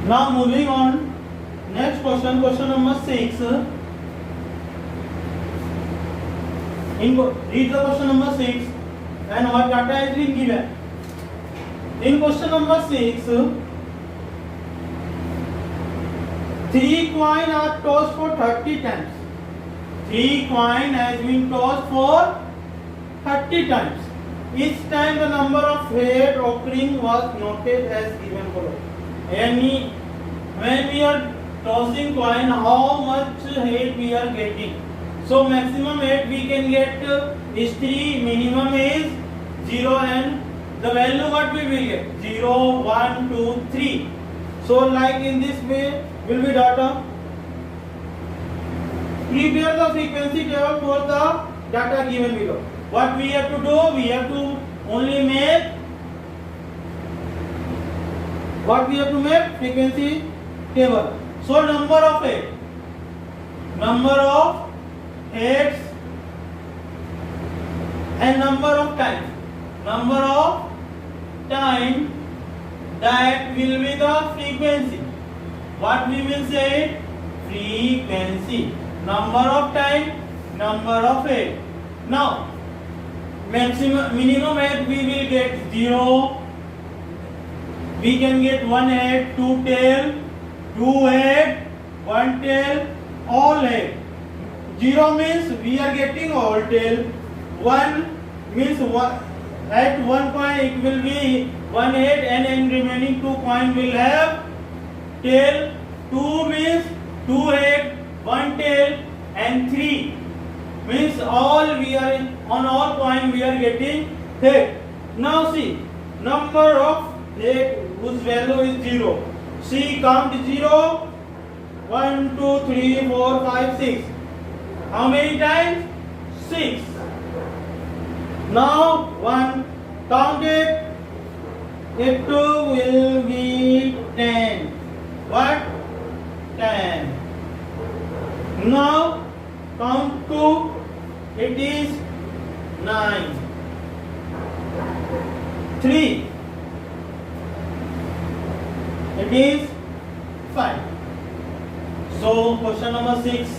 Now moving on, next question, question number 6. Read the question number 6 and what data has been given. In question number 6, 3 coins are tossed for 30 times. 3 coins has been tossed for 30 times. Each time the number of head occurring was noted as given below. Any when we are tossing coin, how much head we are getting? So maximum head we can get is 3, minimum is 0, and the value what we will get? 0, 1, 2, 3. So like in this way will be data. Prepare the frequency table for the data given below. What we have to do? We have to only make frequency table. So number of heads and number of time that will be the frequency. What we will say? Frequency. Number of time, number of head. Now minimum head we will get 0. We can get 1 head, 2 tail, 2 head, 1 tail, all head. 0 means we are getting all tail. 1 means at 1 coin it will be 1 head, and in remaining 2 coin will have tail. 2 means 2 head, 1 tail, and 3 means all we are on all coin we are getting head. Now see, number of head whose value is 0. See, count 0. 1, 2, 3, 4, 5, 6. How many times? 6. Now 1, count it. It will be 10. What? 10. Now count 2. It is 9. 3. It is 5. So question number 6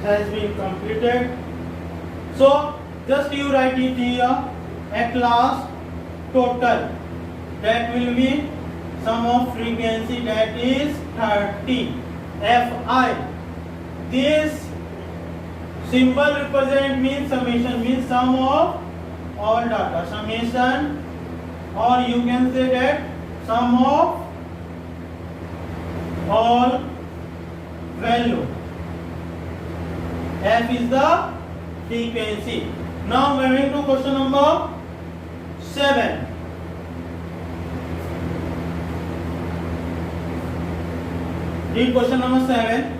has been completed. So just you write it here at last total. That will be sum of frequency, that is 30. Fi. This symbol represent means summation, means sum of all data. Summation, or you can say that sum of all value. F is the frequency. Now moving to question number 7. Read question number 7.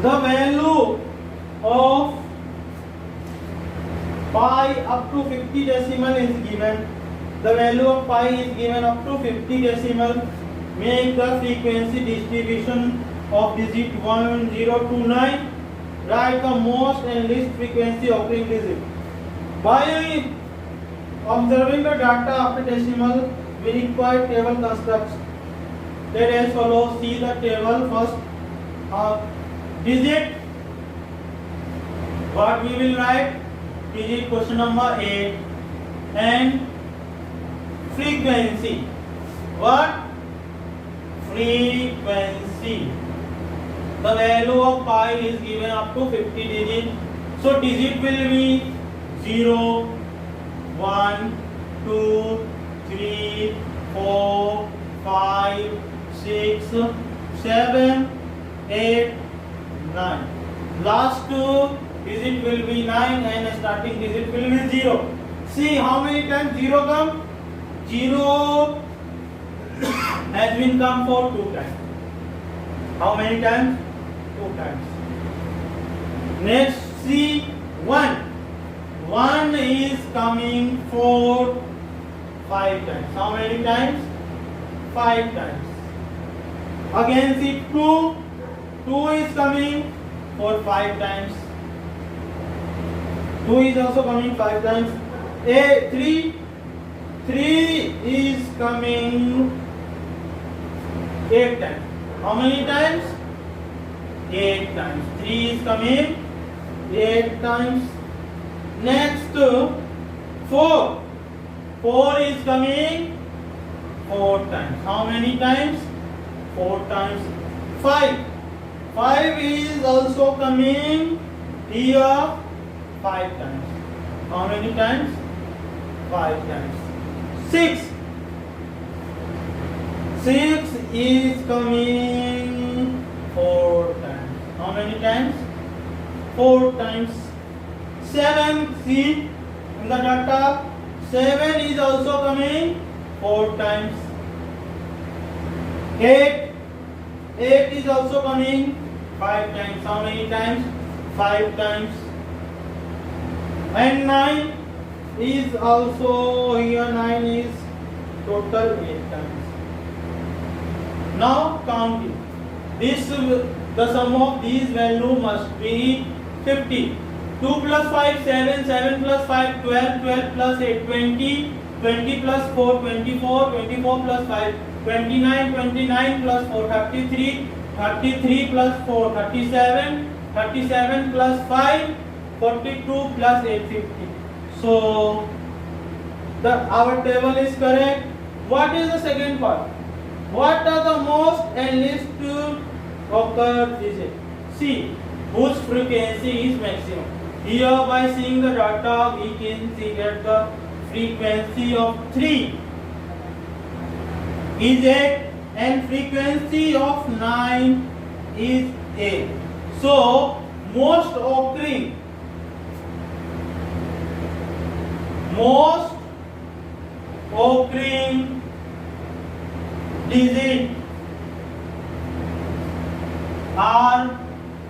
The value of pi up to 50 decimal is given. The value of pi is given up to 50 decimal. Make the frequency distribution of digit 1, 0 to 9. Write the most and least frequency occurring digit. By observing the data after decimal, we require table construction. That as follows. See the table first. Digit. What we will write? Digit question number 8 and frequency. What? Frequency. The value of pi is given up to 50 digits. So digit will be 0, 1, 2, 3, 4, 5, 6, 7, 8, 9. Last two digit will be 9 and starting digit will be 0. See how many times 0 come? 0 has been come for 2 times. How many times? 2 times. Next see 1. 1 is coming for 5 times. How many times? 5 times. Again see 2. 2 is coming for 5 times. 2 is also coming 5 times. 3 is coming 8 times. How many times? 8 times. 3 is coming 8 times. Next 4. 4 is coming 4 times. How many times? 4 times. 5. 5 is also coming here 5 times. How many times? 5 times. 6. 6 is coming 4 times. How many times? 4 times. 7, see in the data, 7 is also coming 4 times. 8 is also coming 5 times. How many times? 5 times. And 9 is also here, 9 is total 8 times. Now counting. The sum of these value must be 50. 2 plus 5, 7, 7 plus 5, 12, 12 plus 8, 20, 20 plus 4, 24, 24 plus 5, 29, 29 plus 4, 33, 33 plus 4, 37, 37 plus 5, 42 plus 8, 50. So, our table is correct. What is the second part? What are the most and least occurred digits? C. Whose frequency is maximum? Here by seeing the data we can see that the frequency of 3 is 8 and frequency of 9 is 8. So most occurring digit are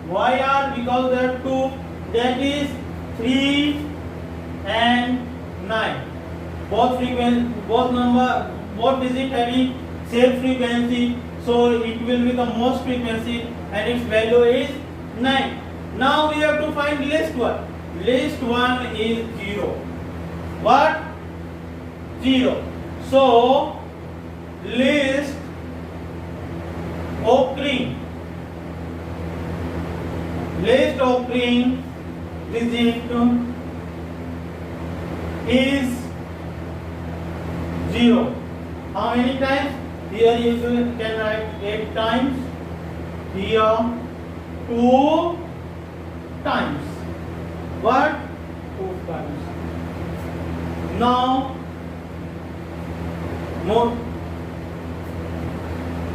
why are because there are two, that is 3 and 9. Both digit having same frequency, so it will be the most frequency and its value is 9. Now we have to find least one. Least one is 0. What? 0. So least occurring digit is 0. How many times? Here you can write 8 times. Here 2 times. What? 2 times. Now more.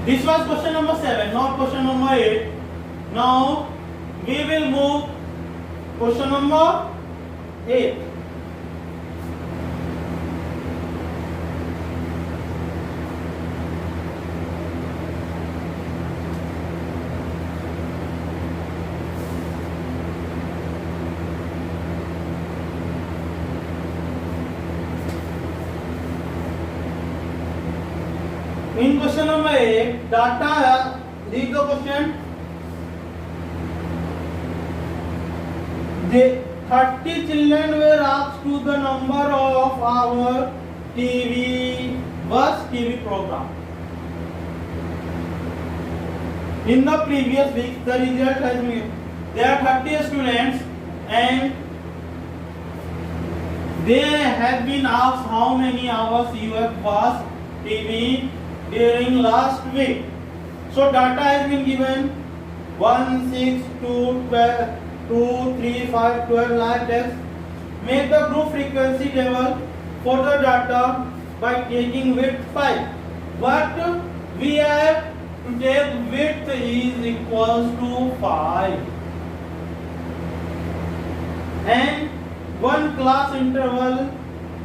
This was question number 7, not question number 8. Now we will move question number 8. In question number 8, data, read the question. The 30 children were asked to the number of our TV program. In the previous week, the result has been there are 30 students and they have been asked how many hours you have watched TV during last week. So data has been given 1, 6, 2, 12, 2, 3, 5, 12 like this. Make the group frequency table for the data by taking width 5. What we have to take width is equals to 5. And one class interval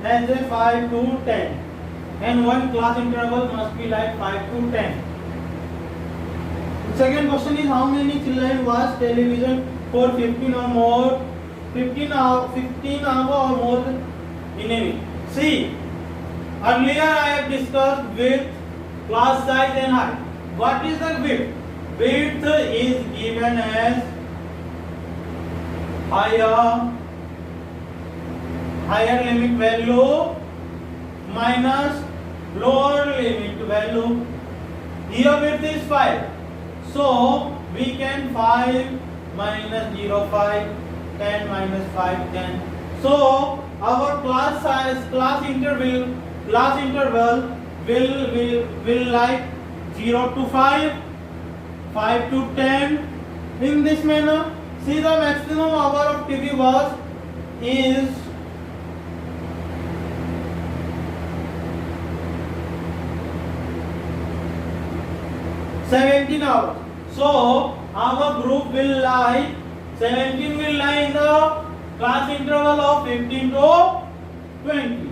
has a 5 to 10. And one class interval must be like 5 to 10. Second question is how many children watch television for 15 or more, 15 hour or more in a week. See, earlier I have discussed width, class size and height. What is the width? Width is given as higher limit value minus lower limit value. Here width is 5, so we can 5 minus 0, 5, 10 minus 5, 10. So our class interval will like 0 to 5, 5 to 10. In this manner, see the maximum hour of TV is 17 hours. So our group will lie 17 will lie in the class interval of 15 to 20.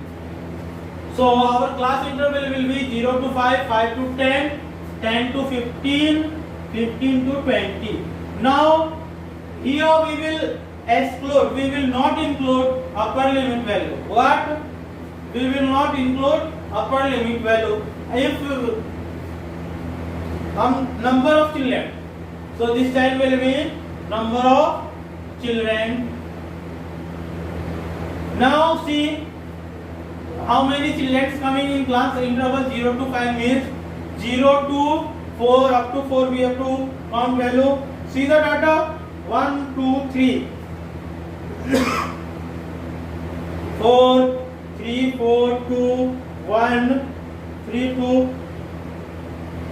So our class interval will be 0 to 5, 5 to 10, 10 to 15, 15 to 20. Now here we will not include upper limit value. What? We will not include upper limit value. If number of children, so this time will be number of children. Now see how many children coming in class interval 0 to 5 means 0 to 4, up to 4 we have to count value. See the data, 1, 2, 3, 4, 3, 4, 2, 1, 3, 2.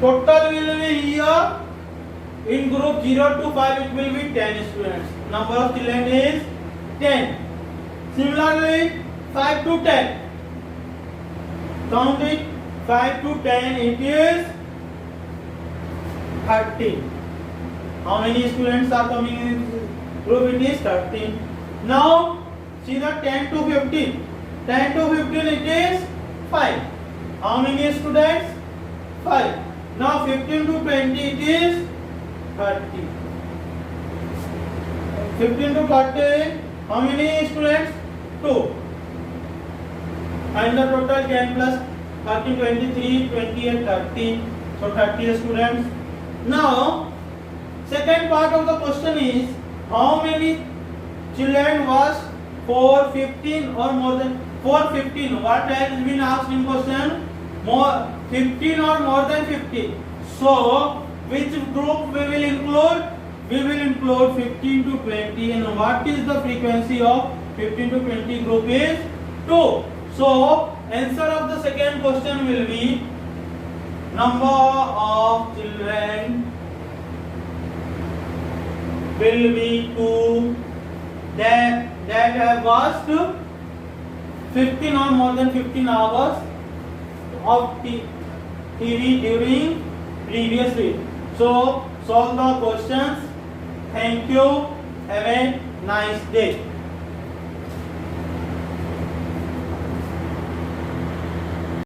Total will be here in group 0 to 5 it will be 10 students. Number of children is 10. Similarly 5 to 10. Count it, 5 to 10 it is 13. How many students are coming in group? It is 13. Now see the 10 to 15. 10 to 15 it is 5. How many students? 5. Now 15 to 20 it is 30. 15 to 30, how many students? 2. And the total 10 plus 13, 23, 20 and 30. So 30 students. Now second part of the question is how many children was 415 or more than 415. What has been asked in question? More 15 or more than 50. So which group we will include? We will include 15 to 20. And what is the frequency of 15 to 20 group is 2. So answer of the second question will be number of children will be 2 that have watched 15 or more than 15 hours of TV during previous week. So solve the questions. Thank you. Have a nice day.